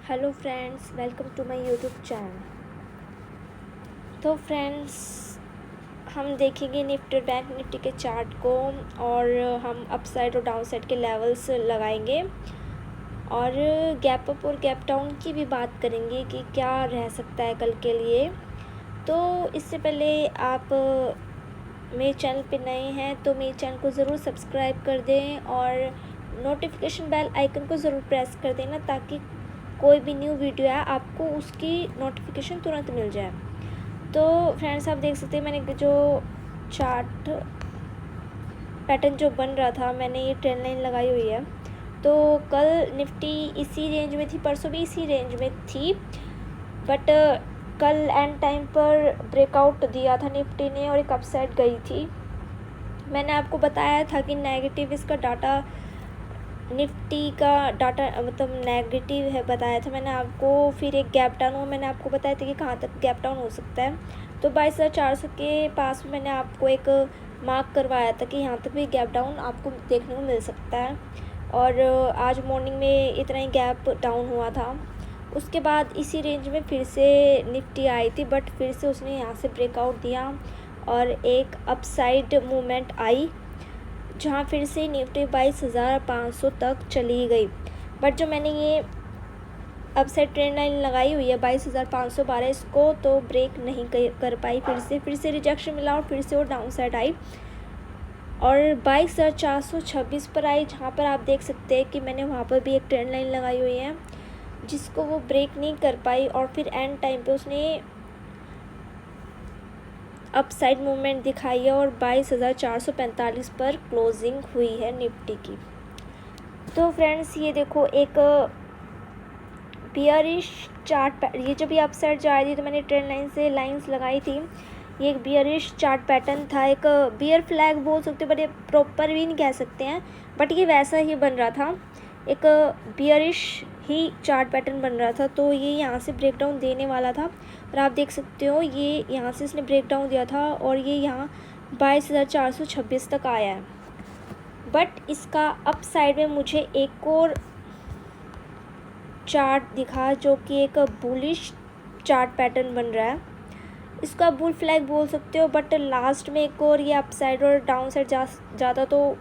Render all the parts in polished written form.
Hello friends, welcome to my YouTube channel. तो friends, हम देखेंगे निफ्टी और बैंक निफ्टी के चार्ट को, और हम अप साइड और डाउन साइड के लेवल्स लगाएंगे, और गैप अप और गैप डाउन की भी बात करेंगे कि क्या रह सकता है कल के लिए। तो इससे पहले आप मेरे चैनल पे नए हैं तो मेरे चैनल को ज़रूर सब्सक्राइब कर दें और नोटिफिकेशन बेल आइकन को ज़रूर प्रेस कर देना, ताकि कोई भी न्यू वीडियो है आपको उसकी नोटिफिकेशन तुरंत मिल जाए। तो फ्रेंड्स, आप देख सकते हैं मैंने जो चार्ट पैटर्न जो बन रहा था, मैंने ये ट्रेंड लाइन लगाई हुई है। तो कल निफ्टी इसी रेंज में थी, परसों भी इसी रेंज में थी, बट कल एंड टाइम पर ब्रेकआउट दिया था निफ्टी ने और एक अपसाइड गई थी। मैंने आपको बताया था कि नेगेटिव इसका डाटा, निफ्टी का डाटा मतलब नेगेटिव है बताया था मैंने आपको। फिर एक गैप डाउन हुआ, मैंने आपको बताया था कि कहाँ तक गैप डाउन हो सकता है। तो 22,400 के पास में मैंने आपको एक मार्क करवाया था कि यहाँ तक भी गैप डाउन आपको देखने को मिल सकता है। और आज मॉर्निंग में इतना ही गैप डाउन हुआ था। उसके बाद इसी रेंज में फिर से निफ्टी आई थी, बट फिर से उसने यहाँ से ब्रेकआउट दिया और एक अपसाइड मूवमेंट आई, जहाँ फिर से निफ्टी 22,500 तक चली गई। बट जो मैंने ये अपसाइड ट्रेंड लाइन लगाई हुई है 22,512, इसको तो ब्रेक नहीं कर पाई। फिर से रिजेक्शन मिला और फिर से वो डाउन साइड आई और 22,426 पर आई, जहाँ पर आप देख सकते हैं कि मैंने वहाँ पर भी एक ट्रेंड लाइन लगाई हुई है जिसको वो ब्रेक नहीं कर पाई। और फिर एंड टाइम पे उसने अपसाइड मूवमेंट दिखाई है और 22,445 पर क्लोजिंग हुई है निफ्टी की। तो फ्रेंड्स, ये देखो एक बियरिश चार्ट, ये जब ये अपसाइड जा रही थी तो मैंने ट्रेंड लाइन से लाइंस लगाई थी। ये एक बियरिश चार्ट पैटर्न था, एक बियर फ्लैग बोल सकते हो, बट ये प्रॉपर भी नहीं कह सकते हैं, बट ये वैसा ही बन रहा था, एक बियरिश ही चार्ट पैटर्न बन रहा था। तो ये यहाँ से ब्रेकडाउन देने वाला था और आप देख सकते हो ये यहाँ से इसने ब्रेकडाउन दिया था और ये यहाँ 22,426 तक आया है। बट इसका अप साइड में मुझे एक और चार्ट दिखा जो कि एक बुलिश चार्ट पैटर्न बन रहा है, इसका बुल फ्लैग बोल सकते हो। बट लास्ट में एक और ये अप साइड और डाउन साइड ज़्यादा तो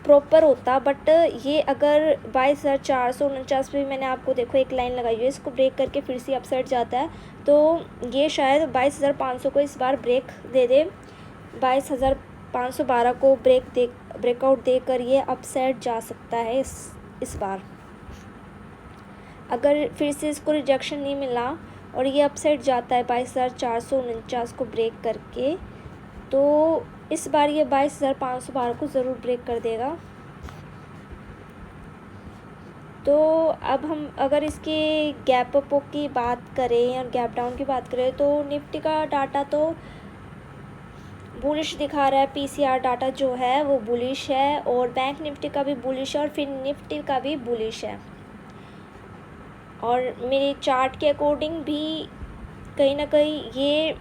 प्रॉपर होता, बट ये अगर 22,449 पे मैंने आपको देखो एक लाइन लगाई हुई है, इसको ब्रेक करके फिर से अपसाइड जाता है, तो ये शायद 22,500 को इस बार ब्रेक दे दे। 22,512 को ब्रेकआउट देकर ये अपसाइड जा सकता है इस बार। अगर फिर से इसको रिजेक्शन नहीं मिला और ये अपसाइड जाता है 22,449 को ब्रेक करके, तो इस बार ये 22,512 को ज़रूर ब्रेक कर देगा। तो अब हम अगर इसके गैप अप की बात करें और गैप डाउन की बात करें, तो निफ्टी का डाटा तो बुलिश दिखा रहा है, पीसीआर डाटा जो है वो बुलिश है, और बैंक निफ्टी का भी बुलिश है और फिर निफ्टी का भी बुलिश है। और मेरे चार्ट के अकॉर्डिंग भी कहीं ना कहीं ये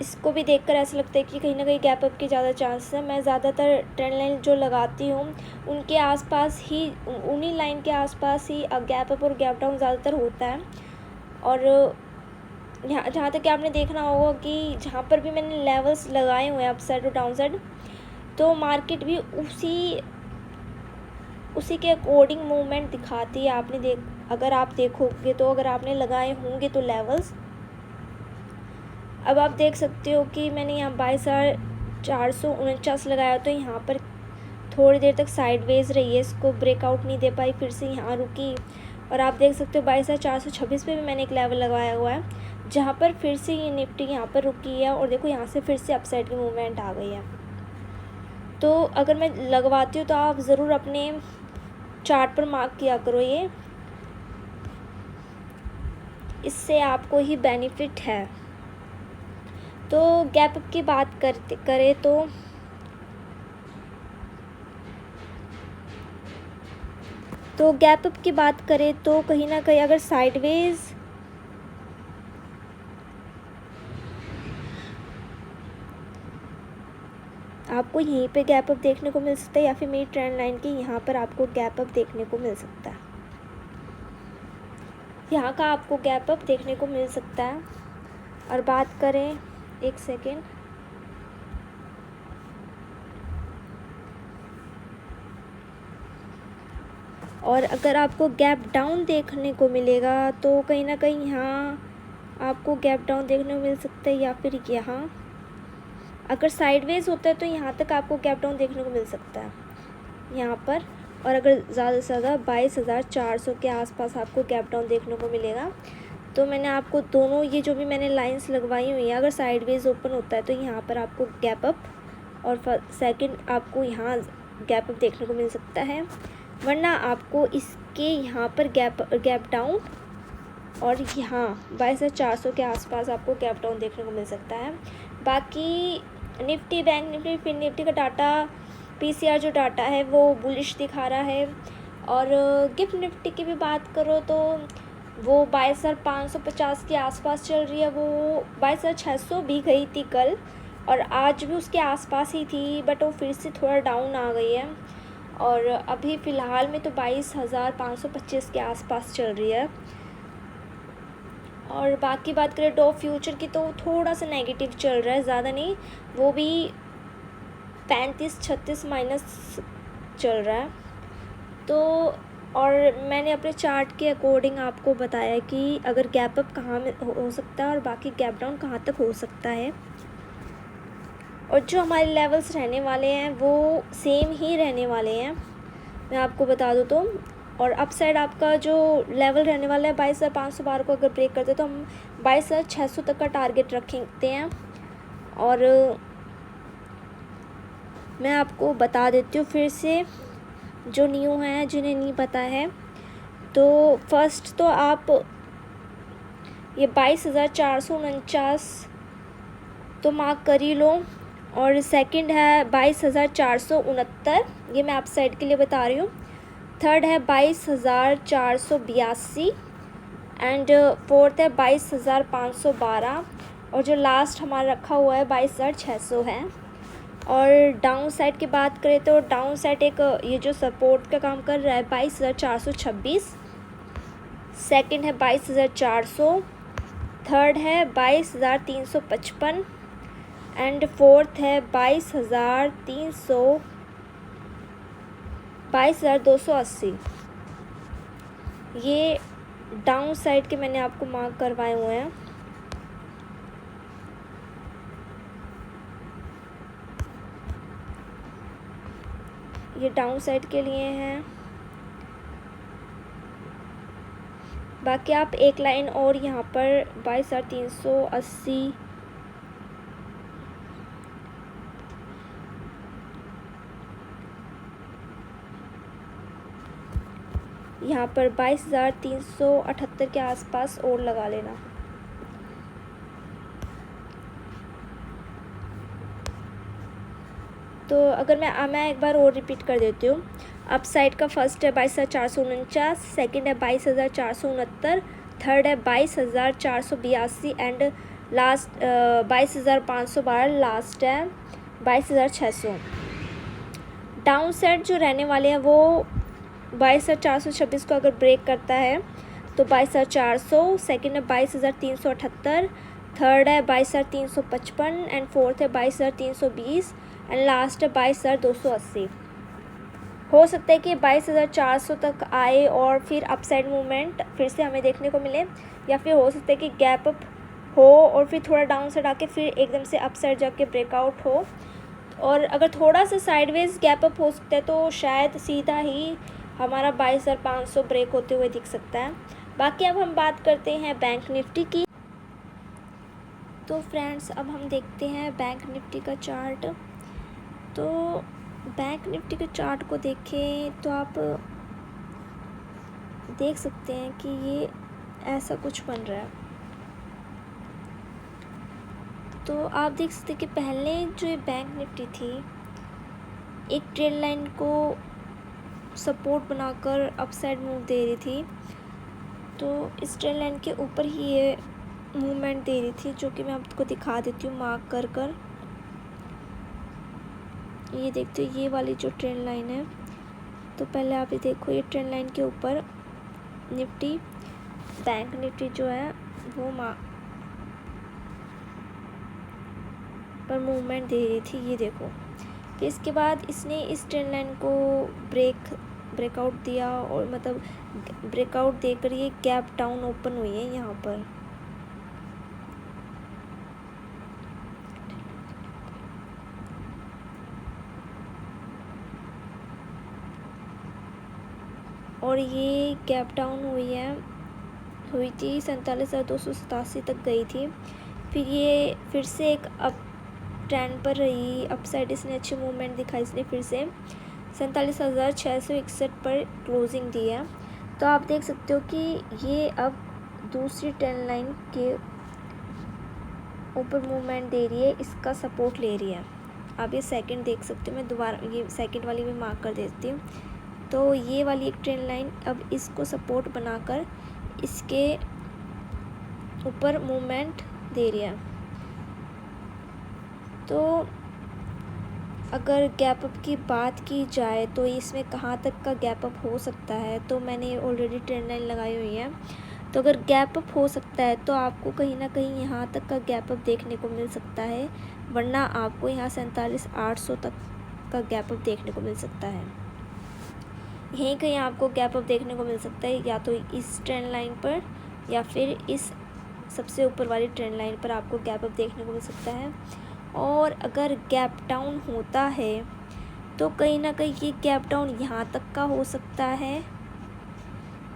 इसको भी देखकर ऐसा लगता है कि कहीं ना कहीं गैप अप के ज़्यादा चांस है। मैं ज़्यादातर ट्रेंड लाइन जो लगाती हूँ उनके आसपास ही, उन्हीं लाइन के आसपास ही गैप अप और गैप डाउन ज़्यादातर होता है। और यहाँ जहाँ तक कि आपने देखना होगा कि जहाँ पर भी मैंने लेवल्स लगाए हुए हैं अप साइड और डाउन साइड, तो मार्केट भी उसी के अकॉर्डिंग मूवमेंट दिखाती है। अगर आप देखोगे तो, अगर आपने लगाए होंगे तो लेवल्स, अब आप देख सकते हो कि मैंने यहाँ 22,449 लगाया, तो यहाँ पर थोड़ी देर तक साइडवेज रही है, इसको ब्रेकआउट नहीं दे पाई, फिर से यहाँ रुकी। और आप देख सकते हो 22,426 पे भी मैंने एक लेवल लगाया हुआ है, जहाँ पर फिर से ये निफ्टी यहाँ पर रुकी है, और देखो यहाँ से फिर से अपसाइड की मूवमेंट आ गई है। तो अगर मैं लगवाती हूँ तो आप ज़रूर अपने चार्ट पर मार्क किया करो, ये इससे आपको ही बेनिफिट है। तो गैप अप की बात करें तो गैप अप की बात करें तो कहीं ना कहीं अगर साइडवेज आपको यहीं पे गैप अप देखने को मिल सकता है, या फिर मेरी ट्रेंड लाइन के यहाँ पर आपको गैप अप देखने को मिल सकता है। यहाँ का आपको गैप अप देखने को मिल सकता है। और बात करें, एक सेकेंड, और अगर आपको गैप डाउन देखने को मिलेगा तो कहीं ना कहीं यहाँ आपको गैप डाउन देखने को मिल सकता है, या फिर यहाँ अगर साइडवेज होता है तो यहाँ तक आपको गैप डाउन देखने को मिल सकता है यहाँ पर। और अगर ज़्यादा से ज़्यादा 22,400 के आसपास आपको गैप डाउन देखने को मिलेगा। तो मैंने आपको दोनों ये जो भी मैंने लाइंस लगवाई हुई हैं, अगर साइडवेज ओपन होता है तो यहाँ पर आपको गैप अप और सेकंड आपको यहाँ गैप अप देखने को मिल सकता है, वरना आपको इसके यहाँ पर गैप डाउन और यहाँ 22,400 के आसपास आपको गैप डाउन देखने को मिल सकता है। बाकी निफ्टी, बैंक निफ्टी, फिन निफ्टी का डाटा, पीसीआर जो डाटा है वो बुलिश दिखा रहा है। और गिफ्ट निफ्टी की भी बात करो तो वो 22,550 के आसपास चल रही है। वो 22,600 भी गई थी कल, और आज भी उसके आसपास ही थी, बट वो फिर से थोड़ा डाउन आ गई है। और अभी फ़िलहाल में तो 22,525 के आसपास चल रही है। और बाकी बात करें डॉ फ्यूचर की तो थोड़ा सा नेगेटिव चल रहा है, ज़्यादा नहीं, वो भी 35-36 माइनस चल रहा है। तो और मैंने अपने चार्ट के अकॉर्डिंग आपको बताया कि अगर गैप अप कहाँ में हो सकता है और बाकी गैप डाउन कहाँ तक हो सकता है। और जो हमारे लेवल्स रहने वाले हैं वो सेम ही रहने वाले हैं, मैं आपको बता दूँ तो। और अप साइड आपका जो लेवल रहने वाला है 22,512 को अगर ब्रेक करते तो हम 22,600 तक का टारगेट रखते हैं। और मैं आपको बता देती हूँ फिर से, जो न्यू हैं जिन्हें नहीं पता है, तो फर्स्ट तो आप ये 22,449 तो मार्क कर ही लो। और सेकंड है 22,469, ये मैं आप साइड के लिए बता रही हूँ। थर्ड है 22,482 एंड फोर्थ है 22,512, और जो लास्ट हमारा रखा हुआ है 22,600 है। और डाउन साइड की बात करें तो डाउन साइड एक ये जो सपोर्ट का काम कर रहा है 22,426, सेकंड है 22,400, थर्ड है 22,355 एंड फोर्थ है 22,280। ये डाउन साइड के मैंने आपको मार्क करवाए हुए हैं। ये डाउन साइड के लिए हैं। बाकी आप एक लाइन और यहाँ पर 22,380 यहाँ पर 22,378 के आसपास और लगा लेना। तो अगर मैं एक बार और रिपीट कर देती हूँ। अप साइड का फर्स्ट है 22,449, सेकंड है 22,469, थर्ड है 22,482 एंड लास्ट 22,512, लास्ट है 22,600। डाउन साइड जो रहने वाले हैं वो 22,426 को अगर ब्रेक करता है तो 22,400, सेकंड है 22,378, थर्ड है 22,355 एंड फोर्थ है 22,320 एंड लास्ट है 22,280। हो सकता है कि 22,400 तक आए और फिर अपसाइड मूवमेंट फिर से हमें देखने को मिले, या फिर हो सकता है कि गैप अप हो और फिर थोड़ा डाउन साइड आके फिर एकदम से अपसाइड जाके ब्रेकआउट हो। और अगर थोड़ा सा साइडवेज गैप अप हो सकता है तो शायद सीधा ही हमारा 22,500 ब्रेक होते हुए दिख सकता है। बाकी अब हम बात करते हैं बैंक निफ्टी की। तो फ्रेंड्स अब हम देखते हैं बैंक निफ्टी का चार्ट। तो बैंक निफ्टी के चार्ट को देखें तो आप देख सकते हैं कि ये ऐसा कुछ बन रहा है। तो आप देख सकते हैं कि पहले जो ये बैंक निफ्टी थी एक ट्रेंड लाइन को सपोर्ट बनाकर अपसाइड मूव दे रही थी, तो इस ट्रेंड लाइन के ऊपर ही ये मूवमेंट दे रही थी, जो कि मैं आपको दिखा देती हूँ मार्क कर कर। ये देखते हो ये वाली जो ट्रेंड लाइन है, तो पहले आप ये देखो ये ट्रेंड लाइन के ऊपर निफ्टी बैंक निफ्टी जो है वो पर मूवमेंट दे रही थी, ये देखो। फिर इसके बाद इसने इस ट्रेंड लाइन को ब्रेकआउट दिया और मतलब ब्रेकआउट देकर ये गैप डाउन ओपन हुई है यहाँ पर। और ये गैप डाउन हुई थी 47,287 तक गई थी। फिर ये फिर से एक अप ट्रेंड पर रही, अप साइड इसने अच्छी मूवमेंट दिखाई, इसने फिर से 47,661 पर क्लोजिंग दी है। तो आप देख सकते हो कि ये अब दूसरी ट्रेंड लाइन के ऊपर मूवमेंट दे रही है, इसका सपोर्ट ले रही है। आप ये सेकंड देख सकते हो, मैं दोबारा ये सेकंड वाली भी मार्क कर देती हूँ। तो ये वाली एक ट्रेंड लाइन अब इसको सपोर्ट बनाकर इसके ऊपर मूवमेंट दे रही है। तो अगर गैप अप की बात की जाए तो इसमें कहाँ तक का गैप अप हो सकता है, तो मैंने ऑलरेडी ट्रेंड लाइन लगाई हुई है। तो अगर गैप अप हो सकता है तो आपको कहीं ना कहीं यहाँ तक का गैप अप देखने को मिल सकता है, वरना आपको यहाँ 47,800 तक का गैप अप देखने को मिल सकता है। यहीं कहीं आपको गैप अप देखने को मिल सकता है, या तो इस ट्रेंड लाइन पर या फिर इस सबसे ऊपर वाली ट्रेंड लाइन पर आपको गैप अप देखने को मिल सकता है। और अगर गैप डाउन होता है तो कहीं ना कहीं ये गैप डाउन यहाँ तक का हो सकता है,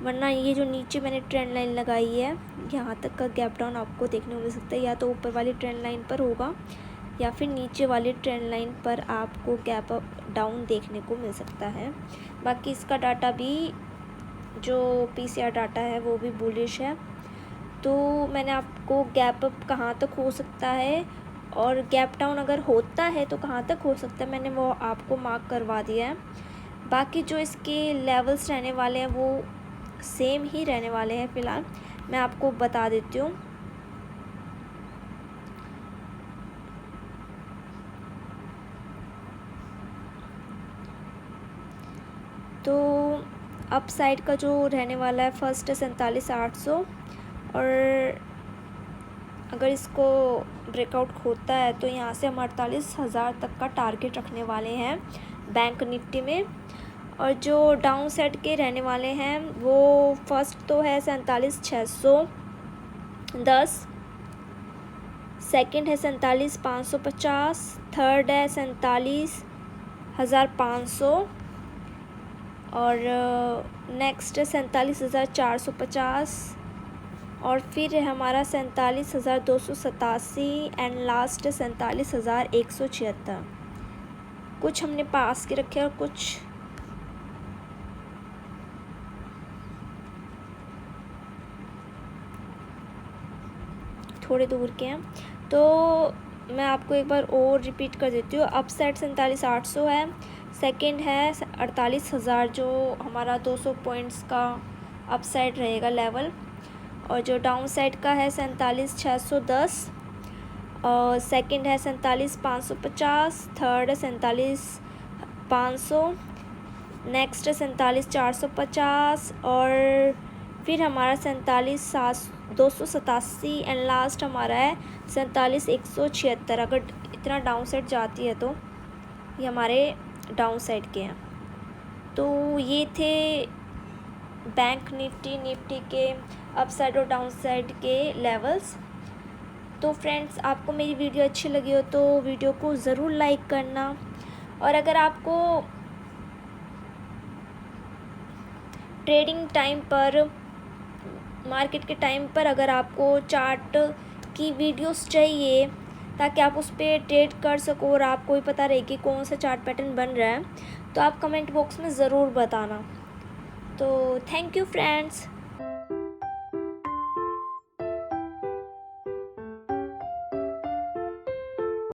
वरना ये जो नीचे मैंने ट्रेंड लाइन लगाई है यहाँ तक का गैप डाउन आपको देखने को मिल सकता है। या तो ऊपर वाली ट्रेंड लाइन पर होगा या फिर नीचे वाली ट्रेंड लाइन पर आपको गैप अप डाउन देखने को मिल सकता है। बाकी इसका डाटा भी जो पीसीआर डाटा है वो भी बुलिश है। तो मैंने आपको गैप अप कहाँ तक हो सकता है और गैप डाउन अगर होता है तो कहाँ तक हो सकता है, मैंने वो आपको मार्क करवा दिया है। बाकी जो इसके लेवल्स रहने वाले हैं वो सेम ही रहने वाले हैं। फ़िलहाल मैं आपको बता देती हूँ। तो अप साइड का जो रहने वाला है फर्स्ट है 47,800, और अगर इसको ब्रेकआउट होता है तो यहाँ से हम 48,000 तक का टारगेट रखने वाले हैं बैंक निफ्टी में। और जो डाउन साइड के रहने वाले हैं वो फर्स्ट तो है 47,610, सेकंड है 47,550, थर्ड है 47,500 और नेक्स्ट है 47,450 और फिर है हमारा 47,287 एंड लास्ट 47,176। कुछ हमने पास के रखे और कुछ थोड़े दूर के हैं। तो मैं आपको एक बार और रिपीट कर देती हूँ। अप साइड 47,800 है, सेकंड है 48,000 जो हमारा 200 पॉइंट्स का अप साइड रहेगा लेवल, और जो डाउन साइड का है 47,610 और सेकंड है 47,550, थर्ड है 47,500, नेक्स्ट है 47,450 और फिर हमारा 47,287 एंड लास्ट हमारा है 47,176। अगर इतना डाउन साइड जाती है तो ये हमारे डाउन साइड के हैं। तो ये थे बैंक निफ्टी के अप साइड और डाउन साइड के लेवल्स। तो फ्रेंड्स, आपको मेरी वीडियो अच्छी लगी हो तो वीडियो को ज़रूर लाइक करना, और अगर आपको ट्रेडिंग टाइम पर, मार्केट के टाइम पर अगर आपको चार्ट की वीडियोस चाहिए ताकि आप उस पर ट्रेड कर सको और आपको भी पता रहे कि कौन सा चार्ट पैटर्न बन रहा है, तो आप कमेंट बॉक्स में ज़रूर बताना। तो थैंक यू फ्रेंड्स।